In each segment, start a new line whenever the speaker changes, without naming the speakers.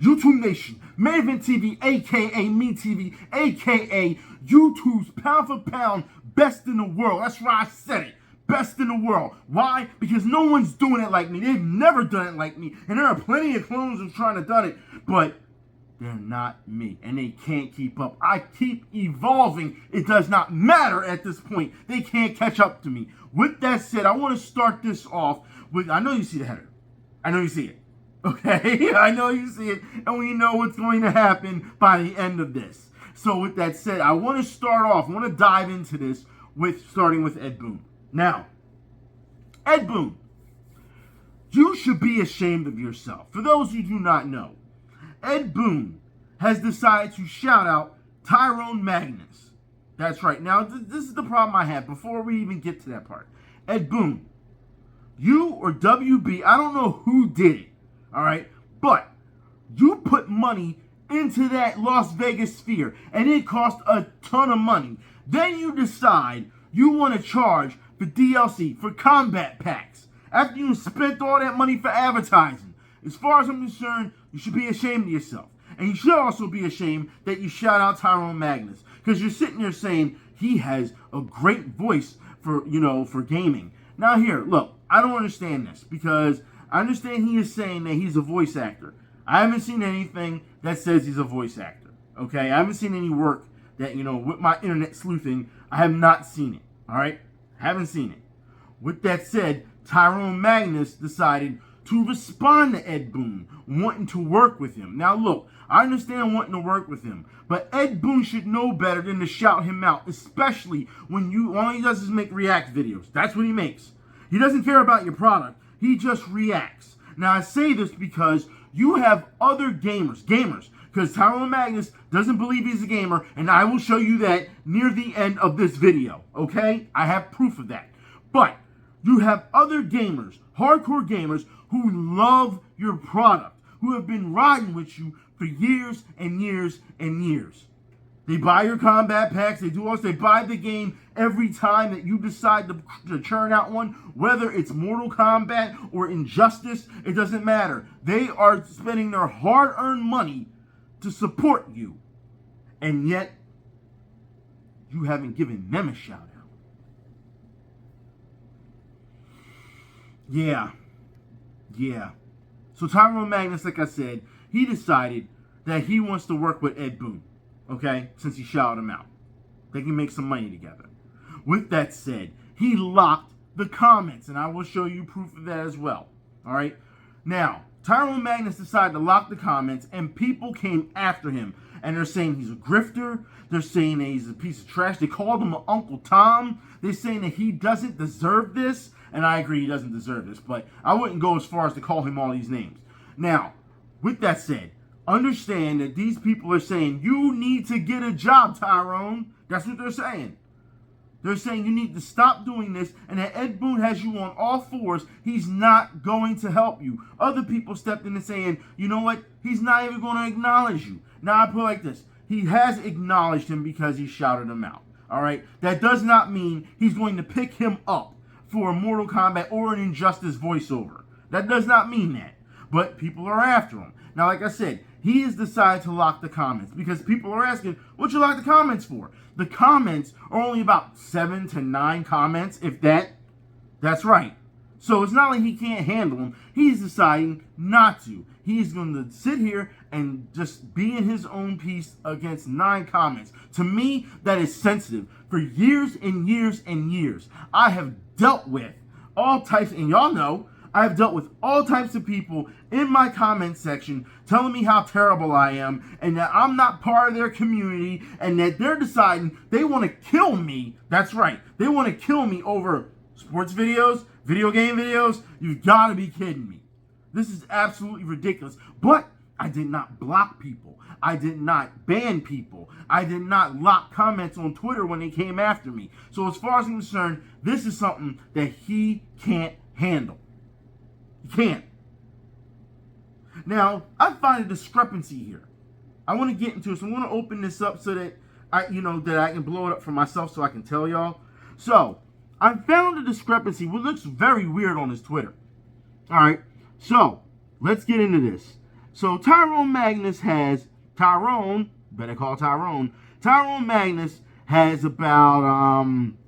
YouTube Nation, Maven TV, aka Me TV, aka YouTube's pound for pound best in the world. That's right, I said it. Best in the world. Why? Because no one's doing it like me. They've never done it like me. And there are plenty of clones who've tried to done it, but they're not me. And they can't keep up. I keep evolving. It does not matter at this point. They can't catch up to me. With that said, I want to start this off with, I know you see the header. I know you see it. Okay? I know you see it. And we know what's going to happen by the end of this. So with that said, I want to start off, I want to dive into this with starting with Ed Boon. Now, Ed Boon, you should be ashamed of yourself. For those who do not know, Ed Boon has decided to shout out Tyrone Magnus. That's right. Now, this is the problem I have before we even get to that part. Ed Boon, you or WB, I don't know who did it, all right? But you put money into that Las Vegas sphere, and it cost a ton of money. Then you decide you want to charge for DLC, for combat packs, after you spent all that money for advertising. As far as I'm concerned, you should be ashamed of yourself. And you should also be ashamed that you shout out Tyrone Magnus, because you're sitting there saying he has a great voice for, for gaming. Now here, look, I don't understand this, because I understand he is saying that he's a voice actor. I haven't seen anything that says he's a voice actor, okay? I haven't seen any work that, with my internet sleuthing, I have not seen it, all right? Haven't seen it. With that said, Tyrone Magnus decided to respond to Ed Boon, wanting to work with him. Now look, I understand wanting to work with him, but Ed Boon should know better than to shout him out, especially when all he does is make react videos. That's what he makes. He doesn't care about your product. He just reacts. Now I say this because you have other gamers, because Tyrone Magnus doesn't believe he's a gamer, and I will show you that near the end of this video, okay? I have proof of that. But you have other gamers, hardcore gamers, who love your product, who have been riding with you for years and years and years. They buy your combat packs, they buy the game every time that you decide to churn out one, whether it's Mortal Kombat or Injustice, it doesn't matter. They are spending their hard-earned money to support you, and yet you haven't given them a shout out. Yeah. So Tyrone Magnus, like I said, he decided that he wants to work with Ed Boon, okay, since he shouted him out. They can make some money together. With that said, he locked the comments, and I will show you proof of that as well, all right? Now, Tyrone Magnus decided to lock the comments, and people came after him. And they're saying he's a grifter. They're saying that he's a piece of trash. They called him Uncle Tom. They're saying that he doesn't deserve this. And I agree, he doesn't deserve this. But I wouldn't go as far as to call him all these names. Now, with that said, understand that these people are saying, you need to get a job, Tyrone. That's what they're saying. They're saying you need to stop doing this, and that Ed Boon has you on all fours. He's not going to help you. Other people stepped in and saying, you know what? He's not even going to acknowledge you. Now, I put it like this. He has acknowledged him because he shouted him out. All right? That does not mean he's going to pick him up for a Mortal Kombat or an Injustice voiceover. That does not mean that. But people are after him. Now, like I said, he has decided to lock the comments because people are asking, what you lock the comments for? The comments are only about 7 to 9 comments, if that. That's right. So it's not like he can't handle them. He's deciding not to. He's going to sit here and just be in his own piece against 9 comments. To me, that is sensitive. For years and years and years, I have dealt with all types, and y'all know, I've dealt with all types of people in my comment section telling me how terrible I am and that I'm not part of their community and that they're deciding they want to kill me. That's right. They want to kill me over sports videos, video game videos. You've got to be kidding me. This is absolutely ridiculous. But I did not block people. I did not ban people. I did not lock comments on Twitter when they came after me. So as far as I'm concerned, this is something that he can't handle. You can't. Now, I find a discrepancy here. I want to get into it, so I want to open this up so that I can blow it up for myself so I can tell y'all. So, I found a discrepancy which looks very weird on his Twitter. All right, so let's get into this. So Tyrone Magnus has, better call Tyrone Magnus has about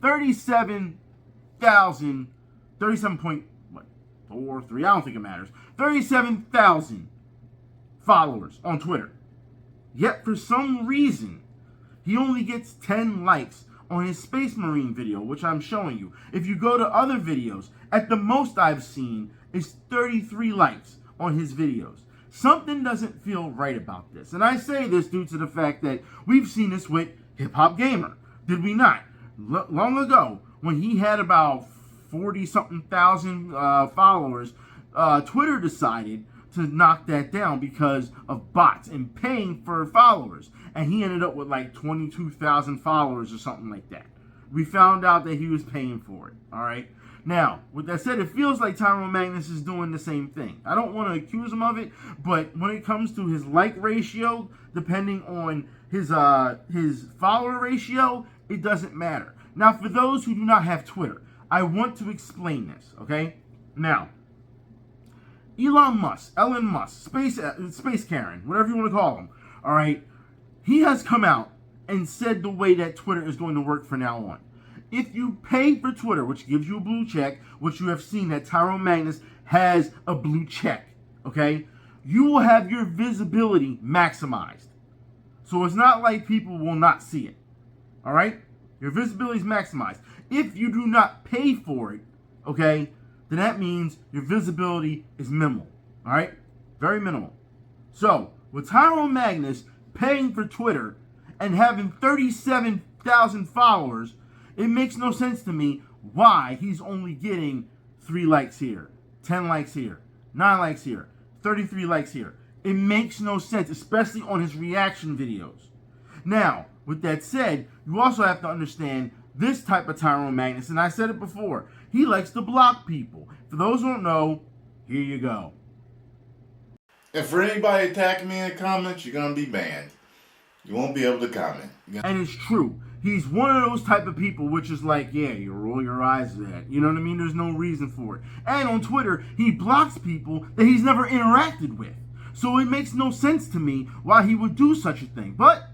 37.43, I don't think it matters, 37,000 followers on Twitter. Yet for some reason, he only gets 10 likes on his Space Marine video, which I'm showing you. If you go to other videos, at the most I've seen is 33 likes on his videos. Something doesn't feel right about this. And I say this due to the fact that we've seen this with Hip Hop Gamer. Did we not? Long ago, when he had about 40-something thousand followers, Twitter decided to knock that down because of bots and paying for followers. And he ended up with like 22,000 followers or something like that. We found out that he was paying for it, all right? Now, with that said, it feels like Tyrone Magnus is doing the same thing. I don't want to accuse him of it, but when it comes to his like ratio, depending on his follower ratio, it doesn't matter. Now, for those who do not have Twitter, I want to explain this, okay? Now, Elon Musk, Space Karen, whatever you want to call him, all right? He has come out and said the way that Twitter is going to work from now on. If you pay for Twitter, which gives you a blue check, which you have seen that Tyrone Magnus has a blue check, okay? You will have your visibility maximized. So it's not like people will not see it, all right? Your visibility is maximized. If you do not pay for it, okay, then that means your visibility is minimal, all right? Very minimal. So, with Tyrone Magnus paying for Twitter and having 37,000 followers, it makes no sense to me why he's only getting 3 likes here, 10 likes here, 9 likes here, 33 likes here. It makes no sense, especially on his reaction videos. Now, with that said, you also have to understand this type of Tyrone Magnus, and I said it before, he likes to block people. For those who don't know, here you go.
And for anybody attacking me in the comments, you're going to be banned. You won't be able to comment.
And it's true. He's one of those type of people which is like, yeah, you roll your eyes at that. You know what I mean? There's no reason for it. And on Twitter, he blocks people that he's never interacted with. So it makes no sense to me why he would do such a thing. But,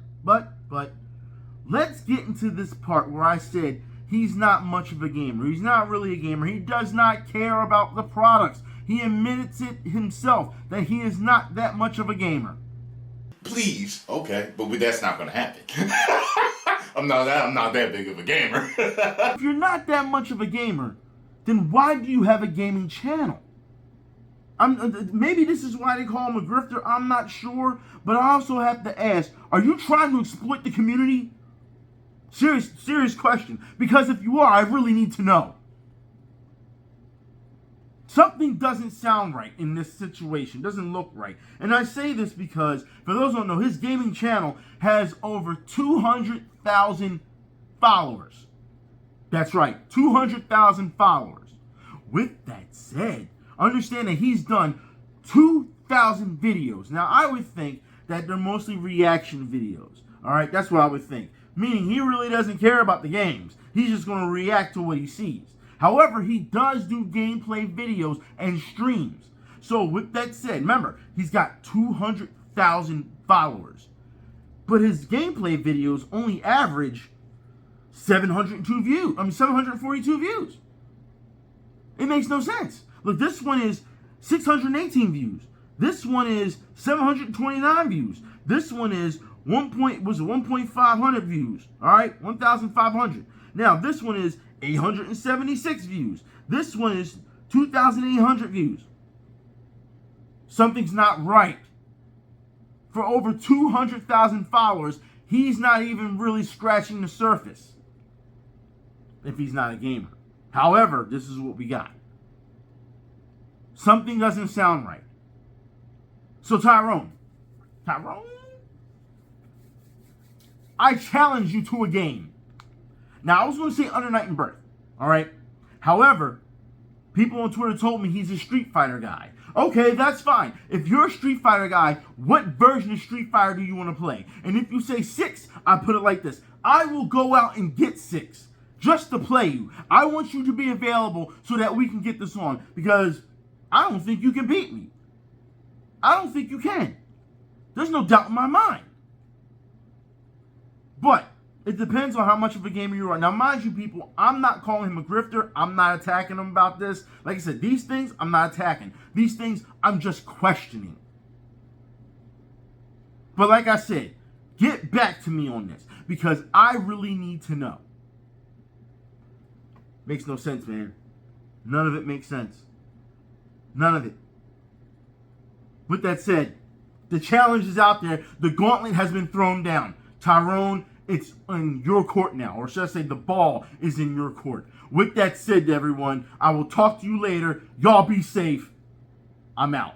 let's get into this part where I said he's not much of a gamer. He's not really a gamer. He does not care about the products. He admits it himself that he is not that much of a gamer.
Please, okay, but that's not going to happen. I'm not that big of a gamer.
If you're not that much of a gamer, then why do you have a gaming channel? Maybe this is why they call him a grifter. I'm not sure, but I also have to ask: are you trying to exploit the community? Serious question. Because if you are, I really need to know. Something doesn't sound right in this situation. Doesn't look right. And I say this because, for those who don't know, his gaming channel has over 200,000 followers. That's right, 200,000 followers. With that said, understand that he's done 2,000 videos. Now, I would think that they're mostly reaction videos. All right, that's what I would think. Meaning he really doesn't care about the games. He's just going to react to what he sees. However, he does do gameplay videos and streams. So with that said, remember, he's got 200,000 followers. But his gameplay videos only average 742 views. 742 views. It makes no sense. Look, this one is 618 views. This one is 729 views. This one is 1,500 views. All right, 1,500. Now, this one is 876 views. This one is 2,800 views. Something's not right. For over 200,000 followers, he's not even really scratching the surface. If he's not a gamer. However, this is what we got. Something doesn't sound right. So Tyrone, I challenge you to a game. Now, I was going to say Under Night and Birth, all right? However, people on Twitter told me he's a Street Fighter guy. Okay, that's fine. If you're a Street Fighter guy, what version of Street Fighter do you want to play? And if you say 6, I put it like this. I will go out and get 6 just to play you. I want you to be available so that we can get this on because I don't think you can beat me. I don't think you can. There's no doubt in my mind. But it depends on how much of a gamer you are. Now, mind you, people, I'm not calling him a grifter. I'm not attacking him about this. Like I said, these things I'm not attacking. These things I'm just questioning. But like I said, get back to me on this because I really need to know. Makes no sense, man. None of it makes sense. None of it. With that said, the challenge is out there. The gauntlet has been thrown down. Tyrone, it's in your court now. Or should I say the ball is in your court. With that said, everyone, I will talk to you later. Y'all be safe. I'm out.